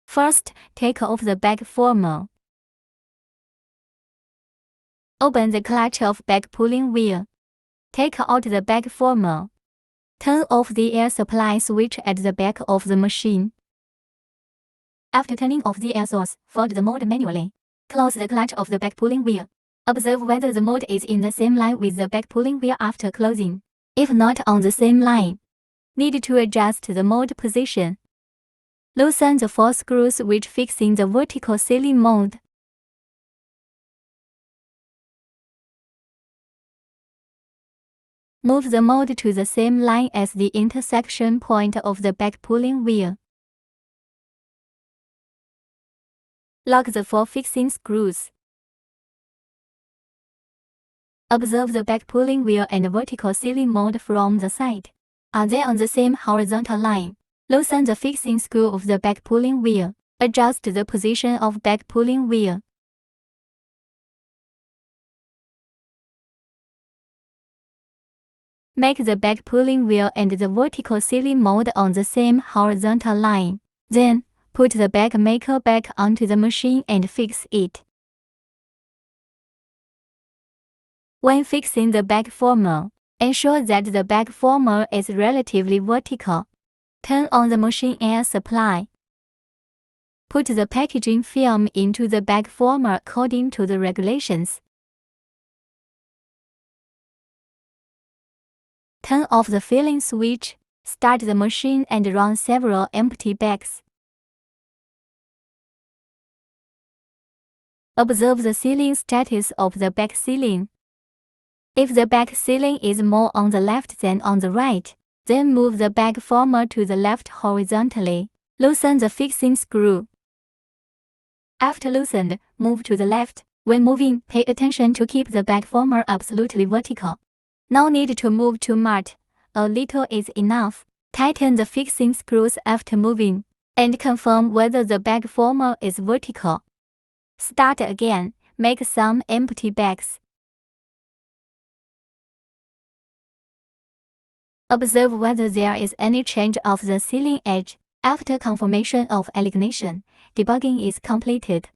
First, take off the back former. Open the clutch of back pulling wheel. Take out the back former. Turn off the air supply switch at the back of the machine. After turning off the air source, fold the mold manually. Close the clutch of the back pulling wheel. Observe whether the mold is in the same line with the back pulling wheel after closing. If not on the same line, need to adjust the mold position. Loosen the 4 screws which fix in the vertical sealing mold. Move the mold to the same line as the intersection point of the back pulling wheel. Lock the 4 fixing screws. Observe the back pulling wheel and vertical sealing mold from the side. Are they on the same horizontal line? Loosen the fixing screw of the back pulling wheel. Adjust the position of back pulling wheel. Make the back pulling wheel and the vertical sealing mold on the same horizontal line. Then, put the back maker back onto the machine and fix it. When fixing the back former, ensure that the back former is relatively vertical. Turn on the machine air supply. Put the packaging film into the back former according to the regulations. Turn off the filling switch, start the machine and run several empty bags. Observe the sealing status of the back sealing. If the back sealing is more on the left than on the right, then move the back former to the left horizontally. Loosen the fixing screw. After loosened, move to the left. When moving, pay attention to keep the back former absolutely vertical. No need to move too much. A little is enough. Tighten the fixing screws after moving, and confirm whether the back former is vertical. Start again. Make some empty bags. Observe whether there is any change of the sealing edge. After confirmation of alignation, debugging is completed.